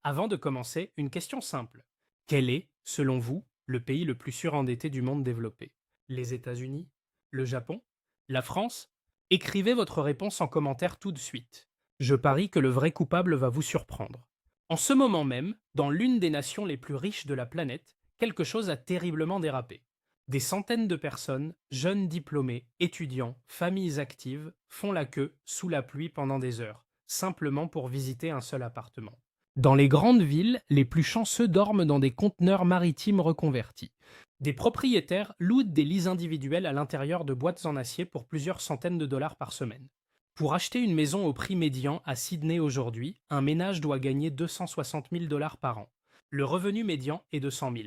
Avant de commencer, une question simple. Quel est, selon vous, le pays le plus surendetté du monde développé? Les États-Unis? Le Japon? La France? Écrivez votre réponse en commentaire tout de suite. Je parie que le vrai coupable va vous surprendre. En ce moment même, dans l'une des nations les plus riches de la planète, quelque chose a terriblement dérapé. Des centaines de personnes, jeunes diplômés, étudiants, familles actives, font la queue sous la pluie pendant des heures, simplement pour visiter un seul appartement. Dans les grandes villes, les plus chanceux dorment dans des conteneurs maritimes reconvertis. Des propriétaires louent des lits individuels à l'intérieur de boîtes en acier pour plusieurs centaines de dollars par semaine. Pour acheter une maison au prix médian à Sydney aujourd'hui, un ménage doit gagner 260 000 dollars par an. Le revenu médian est de 100 000.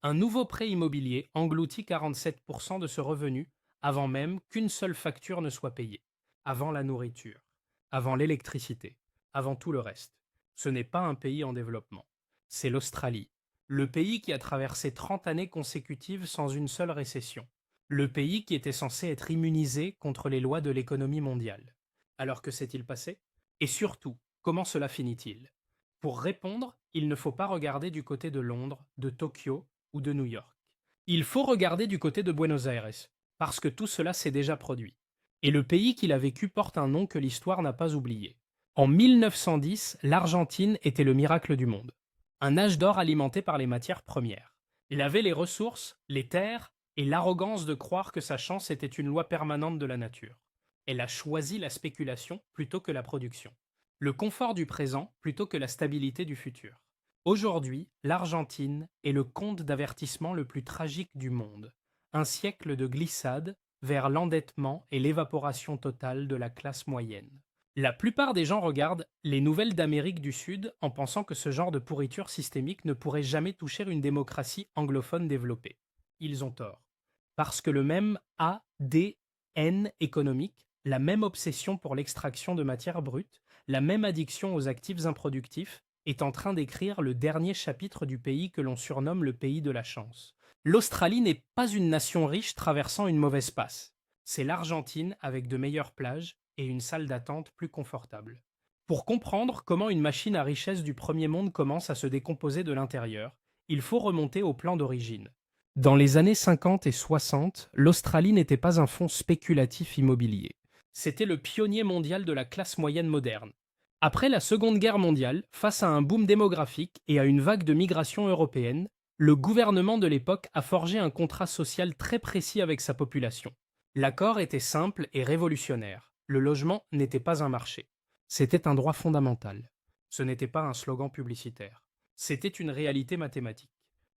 Un nouveau prêt immobilier engloutit 47% de ce revenu avant même qu'une seule facture ne soit payée. Avant la nourriture, avant l'électricité, avant tout le reste. Ce n'est pas un pays en développement. C'est l'Australie. Le pays qui a traversé 30 années consécutives sans une seule récession. Le pays qui était censé être immunisé contre les lois de l'économie mondiale. Alors que s'est-il passé? Et surtout, comment cela finit-il? Pour répondre, il ne faut pas regarder du côté de Londres, de Tokyo ou de New York. Il faut regarder du côté de Buenos Aires, parce que tout cela s'est déjà produit. Et le pays qu'il a vécu porte un nom que l'histoire n'a pas oublié. En 1910, l'Argentine était le miracle du monde. Un âge d'or alimenté par les matières premières. Il avait les ressources, les terres et l'arrogance de croire que sa chance était une loi permanente de la nature. Elle a choisi la spéculation plutôt que la production. Le confort du présent plutôt que la stabilité du futur. Aujourd'hui, l'Argentine est le conte d'avertissement le plus tragique du monde. Un siècle de glissade vers l'endettement et l'évaporation totale de la classe moyenne. La plupart des gens regardent les nouvelles d'Amérique du Sud en pensant que ce genre de pourriture systémique ne pourrait jamais toucher une démocratie anglophone développée. Ils ont tort. Parce que le même ADN économique, la même obsession pour l'extraction de matières brutes, la même addiction aux actifs improductifs, est en train d'écrire le dernier chapitre du pays que l'on surnomme le pays de la chance. L'Australie n'est pas une nation riche traversant une mauvaise passe. C'est l'Argentine avec de meilleures plages et une salle d'attente plus confortable. Pour comprendre comment une machine à richesse du premier monde commence à se décomposer de l'intérieur, il faut remonter au plan d'origine. Dans les années 50 et 60, l'Australie n'était pas un fonds spéculatif immobilier. C'était le pionnier mondial de la classe moyenne moderne. Après la Seconde Guerre mondiale, face à un boom démographique et à une vague de migration européenne, le gouvernement de l'époque a forgé un contrat social très précis avec sa population. L'accord était simple et révolutionnaire. Le logement n'était pas un marché. C'était un droit fondamental. Ce n'était pas un slogan publicitaire. C'était une réalité mathématique.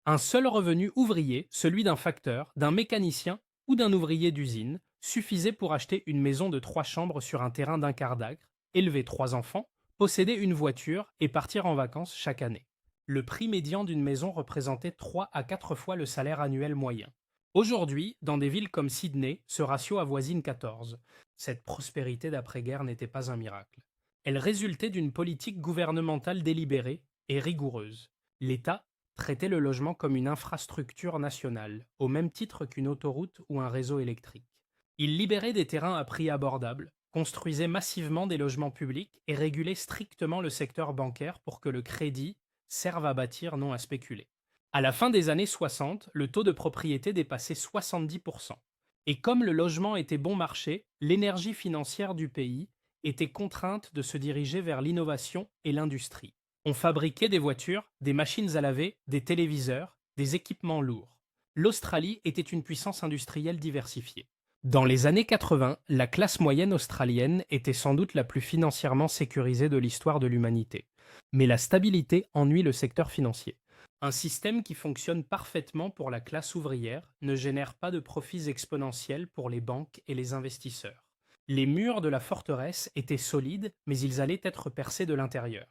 Un seul revenu ouvrier, celui d'un facteur, d'un mécanicien ou d'un ouvrier d'usine, suffisait pour acheter une maison de 3 chambres sur un terrain d'un quart d'acre, élever 3 enfants, posséder une voiture et partir en vacances chaque année. Le prix médian d'une maison représentait 3 à 4 fois le salaire annuel moyen. Aujourd'hui, dans des villes comme Sydney, ce ratio avoisine 14. Cette prospérité d'après-guerre n'était pas un miracle. Elle résultait d'une politique gouvernementale délibérée et rigoureuse. L'État traitait le logement comme une infrastructure nationale, au même titre qu'une autoroute ou un réseau électrique. Il libérait des terrains à prix abordables, construisait massivement des logements publics et régulait strictement le secteur bancaire pour que le crédit serve à bâtir, non à spéculer. À la fin des années 60, le taux de propriété dépassait 70%. Et comme le logement était bon marché, l'énergie financière du pays était contrainte de se diriger vers l'innovation et l'industrie. On fabriquait des voitures, des machines à laver, des téléviseurs, des équipements lourds. L'Australie était une puissance industrielle diversifiée. Dans les années 80, la classe moyenne australienne était sans doute la plus financièrement sécurisée de l'histoire de l'humanité. Mais la stabilité ennuie le secteur financier. Un système qui fonctionne parfaitement pour la classe ouvrière ne génère pas de profits exponentiels pour les banques et les investisseurs. Les murs de la forteresse étaient solides, mais ils allaient être percés de l'intérieur.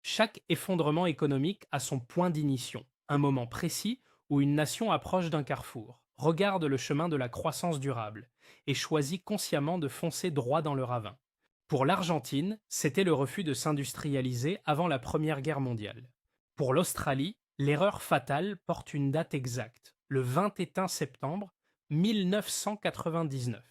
Chaque effondrement économique a son point d'ignition, un moment précis où une nation approche d'un carrefour, regarde le chemin de la croissance durable et choisit consciemment de foncer droit dans le ravin. Pour l'Argentine, c'était le refus de s'industrialiser avant la Première Guerre mondiale. Pour l'Australie, l'erreur fatale porte une date exacte, le 21 septembre 1999.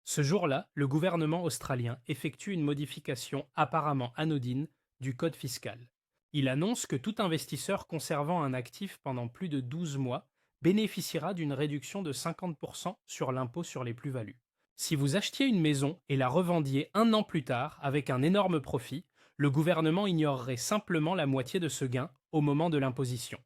Ce jour-là, le gouvernement australien effectue une modification apparemment anodine du code fiscal. Il annonce que tout investisseur conservant un actif pendant plus de 12 mois bénéficiera d'une réduction de 50% sur l'impôt sur les plus-values. Si vous achetiez une maison et la revendiez un an plus tard avec un énorme profit, le gouvernement ignorerait simplement la moitié de ce gain au moment de l'imposition.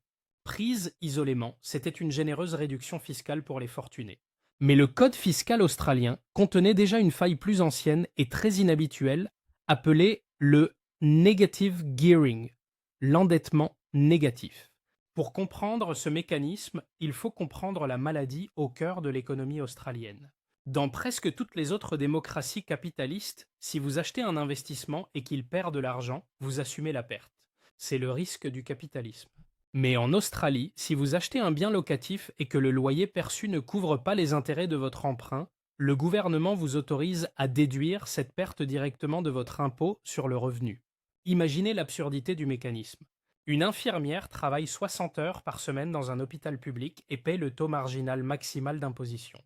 Prise isolément, c'était une généreuse réduction fiscale pour les fortunés. Mais le code fiscal australien contenait déjà une faille plus ancienne et très inhabituelle, appelée le negative gearing, l'endettement négatif. Pour comprendre ce mécanisme, il faut comprendre la maladie au cœur de l'économie australienne. Dans presque toutes les autres démocraties capitalistes, si vous achetez un investissement et qu'il perd de l'argent, vous assumez la perte. C'est le risque du capitalisme. Mais en Australie, si vous achetez un bien locatif et que le loyer perçu ne couvre pas les intérêts de votre emprunt, le gouvernement vous autorise à déduire cette perte directement de votre impôt sur le revenu. Imaginez l'absurdité du mécanisme. Une infirmière travaille 60 heures par semaine dans un hôpital public et paie le taux marginal maximal d'imposition.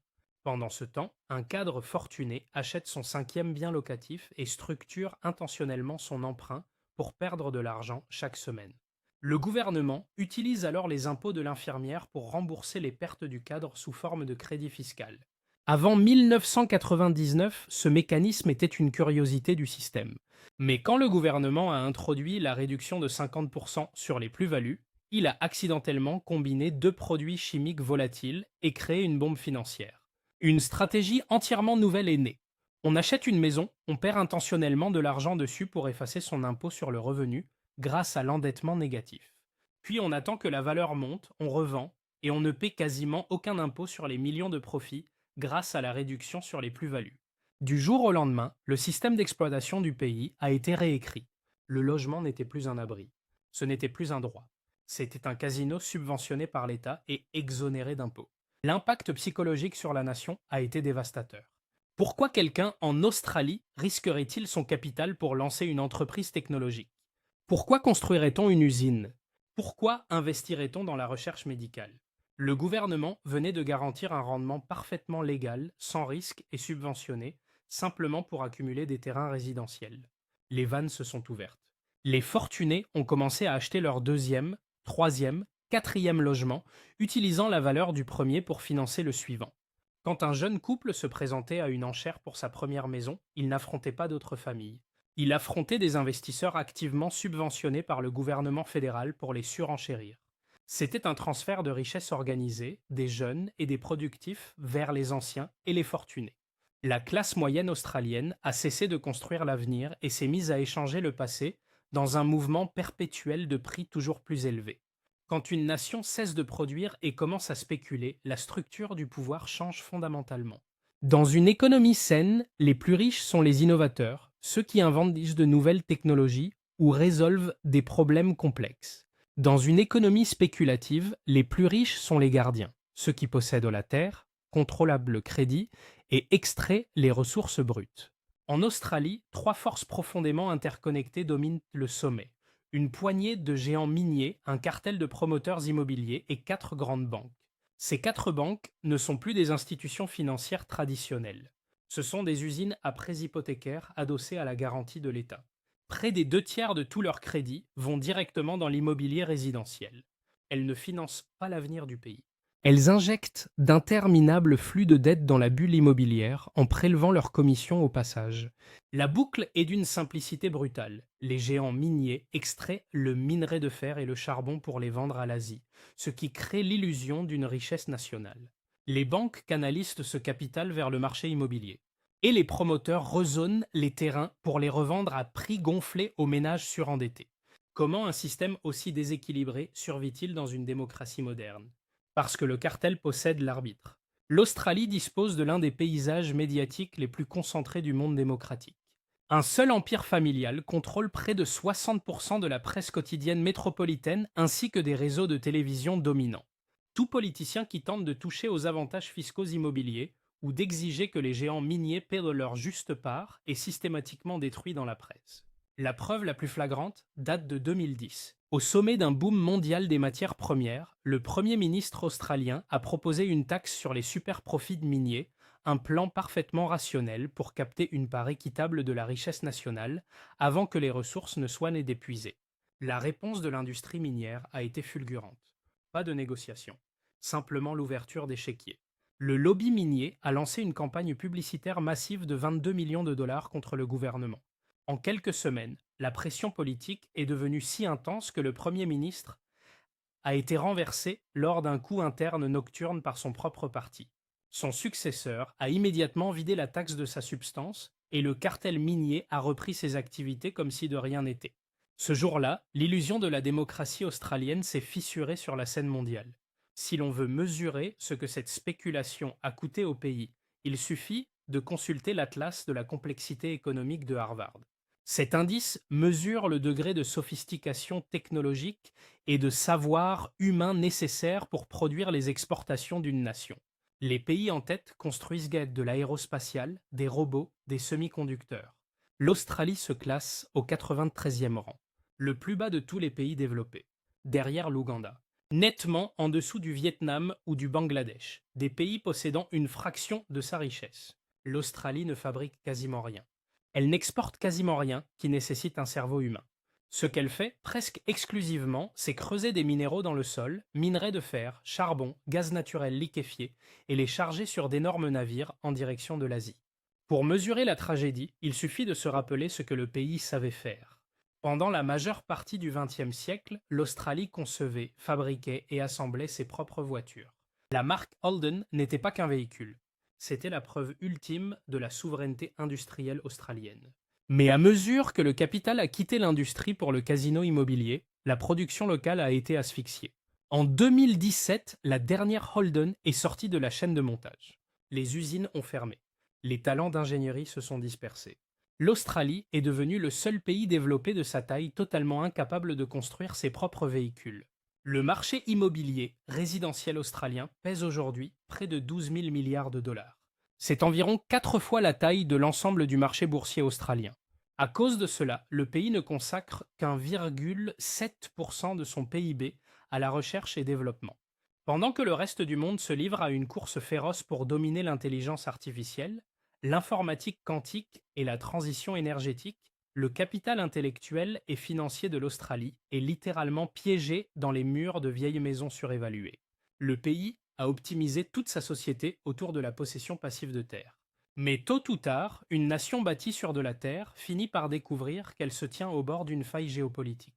Pendant ce temps, un cadre fortuné achète son cinquième bien locatif et structure intentionnellement son emprunt pour perdre de l'argent chaque semaine. Le gouvernement utilise alors les impôts de l'infirmière pour rembourser les pertes du cadre sous forme de crédit fiscal. Avant 1999, ce mécanisme était une curiosité du système. Mais quand le gouvernement a introduit la réduction de 50% sur les plus-values, il a accidentellement combiné deux produits chimiques volatiles et créé une bombe financière. Une stratégie entièrement nouvelle est née. On achète une maison, on perd intentionnellement de l'argent dessus pour effacer son impôt sur le revenu grâce à l'endettement négatif. Puis on attend que la valeur monte, on revend, et on ne paie quasiment aucun impôt sur les millions de profits grâce à la réduction sur les plus-values. Du jour au lendemain, le système d'exploitation du pays a été réécrit. Le logement n'était plus un abri. Ce n'était plus un droit. C'était un casino subventionné par l'État et exonéré d'impôts. L'impact psychologique sur la nation a été dévastateur. Pourquoi quelqu'un en Australie risquerait-il son capital pour lancer une entreprise technologique? Pourquoi construirait-on une usine? Pourquoi investirait-on dans la recherche médicale? Le gouvernement venait de garantir un rendement parfaitement légal, sans risque et subventionné, simplement pour accumuler des terrains résidentiels. Les vannes se sont ouvertes. Les fortunés ont commencé à acheter leur deuxième, troisième, quatrième logement, utilisant la valeur du premier pour financer le suivant. Quand un jeune couple se présentait à une enchère pour sa première maison, il n'affrontait pas d'autres familles. Il affrontait des investisseurs activement subventionnés par le gouvernement fédéral pour les surenchérir. C'était un transfert de richesse organisé, des jeunes et des productifs vers les anciens et les fortunés. La classe moyenne australienne a cessé de construire l'avenir et s'est mise à échanger le passé dans un mouvement perpétuel de prix toujours plus élevés. Quand une nation cesse de produire et commence à spéculer, la structure du pouvoir change fondamentalement. Dans une économie saine, les plus riches sont les innovateurs, ceux qui inventent de nouvelles technologies ou résolvent des problèmes complexes. Dans une économie spéculative, les plus riches sont les gardiens, ceux qui possèdent la terre, contrôlent le crédit et extraient les ressources brutes. En Australie, trois forces profondément interconnectées dominent le sommet. Une poignée de géants miniers, un cartel de promoteurs immobiliers et quatre grandes banques. Ces quatre banques ne sont plus des institutions financières traditionnelles. Ce sont des usines à prêts hypothécaires adossées à la garantie de l'État. Près des 2 tiers de tous leurs crédits vont directement dans l'immobilier résidentiel. Elles ne financent pas l'avenir du pays. Elles injectent d'interminables flux de dettes dans la bulle immobilière en prélevant leurs commissions au passage. La boucle est d'une simplicité brutale. Les géants miniers extraient le minerai de fer et le charbon pour les vendre à l'Asie, ce qui crée l'illusion d'une richesse nationale. Les banques canalisent ce capital vers le marché immobilier. Et les promoteurs rezonent les terrains pour les revendre à prix gonflés aux ménages surendettés. Comment un système aussi déséquilibré survit-il dans une démocratie moderne? Parce que le cartel possède l'arbitre. L'Australie dispose de l'un des paysages médiatiques les plus concentrés du monde démocratique. Un seul empire familial contrôle près de 60% de la presse quotidienne métropolitaine ainsi que des réseaux de télévision dominants. Tout politicien qui tente de toucher aux avantages fiscaux immobiliers ou d'exiger que les géants miniers perdent leur juste part est systématiquement détruit dans la presse. La preuve la plus flagrante date de 2010. Au sommet d'un boom mondial des matières premières, le Premier ministre australien a proposé une taxe sur les superprofits miniers, un plan parfaitement rationnel pour capter une part équitable de la richesse nationale avant que les ressources ne soient épuisées. La réponse de l'industrie minière a été fulgurante. Pas de négociation, simplement l'ouverture d'échiquiers. Le lobby minier a lancé une campagne publicitaire massive de 22 millions de dollars contre le gouvernement. En quelques semaines, la pression politique est devenue si intense que le Premier ministre a été renversé lors d'un coup interne nocturne par son propre parti. Son successeur a immédiatement vidé la taxe de sa substance et le cartel minier a repris ses activités comme si de rien n'était. Ce jour-là, l'illusion de la démocratie australienne s'est fissurée sur la scène mondiale. Si l'on veut mesurer ce que cette spéculation a coûté au pays, il suffit de consulter l'atlas de la complexité économique de Harvard. Cet indice mesure le degré de sophistication technologique et de savoir humain nécessaire pour produire les exportations d'une nation. Les pays en tête construisent de l'aérospatial, des robots, des semi-conducteurs. L'Australie se classe au 93e rang, le plus bas de tous les pays développés, derrière l'Ouganda, nettement en dessous du Vietnam ou du Bangladesh, des pays possédant une fraction de sa richesse. L'Australie ne fabrique quasiment rien. Elle n'exporte quasiment rien qui nécessite un cerveau humain. Ce qu'elle fait, presque exclusivement, c'est creuser des minéraux dans le sol, minerais de fer, charbon, gaz naturel liquéfié, et les charger sur d'énormes navires en direction de l'Asie. Pour mesurer la tragédie, il suffit de se rappeler ce que le pays savait faire. Pendant la majeure partie du XXe siècle, l'Australie concevait, fabriquait et assemblait ses propres voitures. La marque Holden n'était pas qu'un véhicule. C'était la preuve ultime de la souveraineté industrielle australienne. Mais à mesure que le capital a quitté l'industrie pour le casino immobilier, la production locale a été asphyxiée. En 2017, la dernière Holden est sortie de la chaîne de montage. Les usines ont fermé. Les talents d'ingénierie se sont dispersés. L'Australie est devenue le seul pays développé de sa taille totalement incapable de construire ses propres véhicules. Le marché immobilier résidentiel australien pèse aujourd'hui près de 12 000 milliards de dollars. C'est environ 4 fois la taille de l'ensemble du marché boursier australien. À cause de cela, le pays ne consacre qu'1,7% de son PIB à la recherche et développement. Pendant que le reste du monde se livre à une course féroce pour dominer l'intelligence artificielle, l'informatique quantique et la transition énergétique, le capital intellectuel et financier de l'Australie est littéralement piégé dans les murs de vieilles maisons surévaluées. Le pays a optimisé toute sa société autour de la possession passive de terre. Mais tôt ou tard, une nation bâtie sur de la terre finit par découvrir qu'elle se tient au bord d'une faille géopolitique.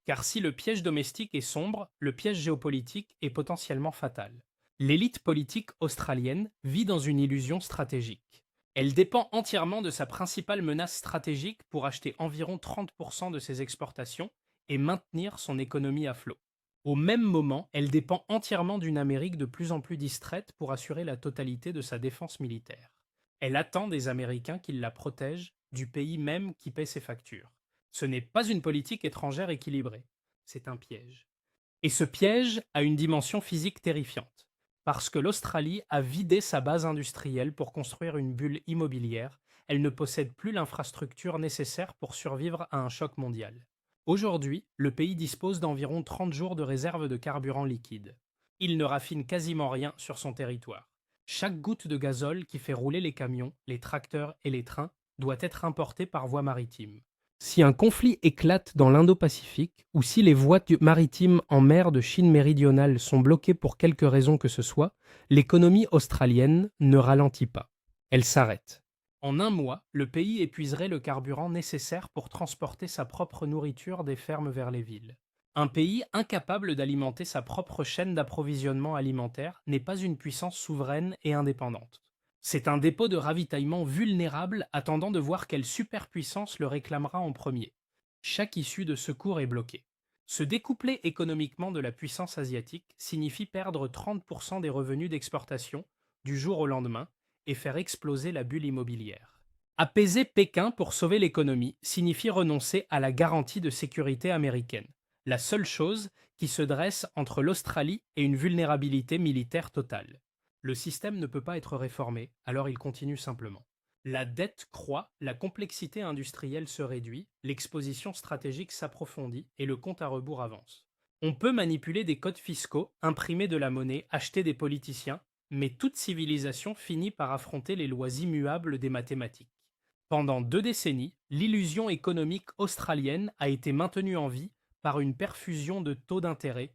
Car si le piège domestique est sombre, le piège géopolitique est potentiellement fatal. L'élite politique australienne vit dans une illusion stratégique. Elle dépend entièrement de sa principale menace stratégique pour acheter environ 30% de ses exportations et maintenir son économie à flot. Au même moment, elle dépend entièrement d'une Amérique de plus en plus distraite pour assurer la totalité de sa défense militaire. Elle attend des Américains qu'ils la protègent du pays même qui paie ses factures. Ce n'est pas une politique étrangère équilibrée, c'est un piège. Et ce piège a une dimension physique terrifiante, parce que l'Australie a vidé sa base industrielle pour construire une bulle immobilière, elle ne possède plus l'infrastructure nécessaire pour survivre à un choc mondial. Aujourd'hui, le pays dispose d'environ 30 jours de réserve de carburant liquide. Il ne raffine quasiment rien sur son territoire. Chaque goutte de gazole qui fait rouler les camions, les tracteurs et les trains doit être importée par voie maritime. Si un conflit éclate dans l'Indo-Pacifique, ou si les voies maritimes en mer de Chine méridionale sont bloquées pour quelque raison que ce soit, l'économie australienne ne ralentit pas. Elle s'arrête. En un mois, le pays épuiserait le carburant nécessaire pour transporter sa propre nourriture des fermes vers les villes. Un pays incapable d'alimenter sa propre chaîne d'approvisionnement alimentaire n'est pas une puissance souveraine et indépendante. C'est un dépôt de ravitaillement vulnérable attendant de voir quelle superpuissance le réclamera en premier. Chaque issue de secours est bloquée. Se découpler économiquement de la puissance asiatique signifie perdre 30% des revenus d'exportation du jour au lendemain et faire exploser la bulle immobilière. Apaiser Pékin pour sauver l'économie signifie renoncer à la garantie de sécurité américaine, la seule chose qui se dresse entre l'Australie et une vulnérabilité militaire totale. Le système ne peut pas être réformé, alors il continue simplement. La dette croît, la complexité industrielle se réduit, l'exposition stratégique s'approfondit et le compte à rebours avance. On peut manipuler des codes fiscaux, imprimer de la monnaie, acheter des politiciens, mais toute civilisation finit par affronter les lois immuables des mathématiques. Pendant 2 décennies, l'illusion économique australienne a été maintenue en vie par une perfusion de taux d'intérêt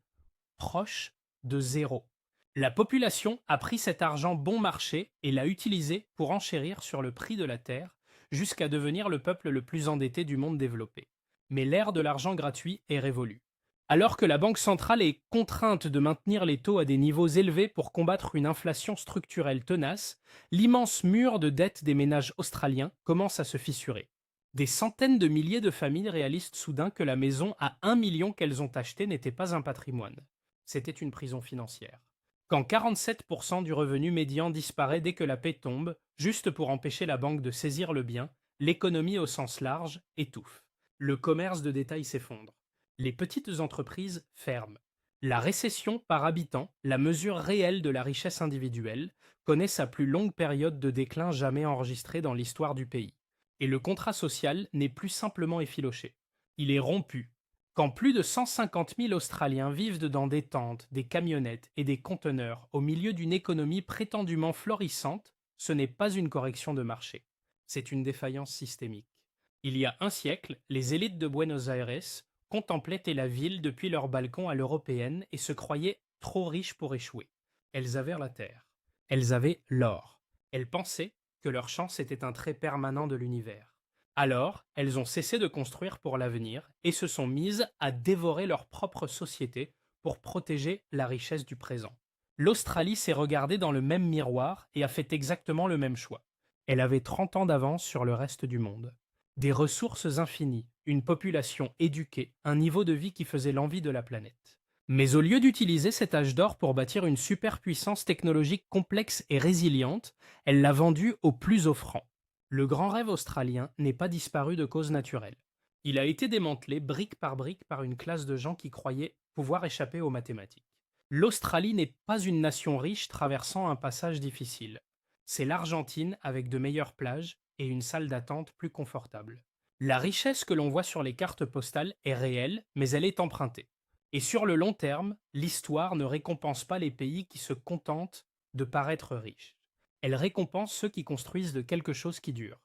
proche de zéro. La population a pris cet argent bon marché et l'a utilisé pour enchérir sur le prix de la terre, jusqu'à devenir le peuple le plus endetté du monde développé. Mais l'ère de l'argent gratuit est révolue. Alors que la Banque centrale est contrainte de maintenir les taux à des niveaux élevés pour combattre une inflation structurelle tenace, l'immense mur de dette des ménages australiens commence à se fissurer. Des centaines de milliers de familles réalisent soudain que la maison à 1 million qu'elles ont achetée n'était pas un patrimoine. C'était une prison financière. Quand 47% du revenu médian disparaît dès que la paie tombe, juste pour empêcher la banque de saisir le bien, l'économie au sens large étouffe. Le commerce de détail s'effondre. Les petites entreprises ferment. La récession par habitant, la mesure réelle de la richesse individuelle, connaît sa plus longue période de déclin jamais enregistrée dans l'histoire du pays. Et le contrat social n'est plus simplement effiloché. Il est rompu. Quand plus de 150 000 Australiens vivent dans des tentes, des camionnettes et des conteneurs au milieu d'une économie prétendument florissante, ce n'est pas une correction de marché. C'est une défaillance systémique. Il y a un siècle, les élites de Buenos Aires contemplaient la ville depuis leur balcon à l'européenne et se croyaient trop riches pour échouer. Elles avaient la terre. Elles avaient l'or. Elles pensaient que leur chance était un trait permanent de l'univers. Alors, elles ont cessé de construire pour l'avenir et se sont mises à dévorer leur propre société pour protéger la richesse du présent. L'Australie s'est regardée dans le même miroir et a fait exactement le même choix. Elle avait 30 ans d'avance sur le reste du monde. Des ressources infinies, une population éduquée, un niveau de vie qui faisait l'envie de la planète. Mais au lieu d'utiliser cet âge d'or pour bâtir une superpuissance technologique complexe et résiliente, elle l'a vendu au plus offrant. Le grand rêve australien n'est pas disparu de cause naturelle. Il a été démantelé brique par une classe de gens qui croyaient pouvoir échapper aux mathématiques. L'Australie n'est pas une nation riche traversant un passage difficile. C'est l'Argentine avec de meilleures plages et une salle d'attente plus confortable. La richesse que l'on voit sur les cartes postales est réelle, mais elle est empruntée. Et sur le long terme, l'histoire ne récompense pas les pays qui se contentent de paraître riches. Elle récompense ceux qui construisent de quelque chose qui dure.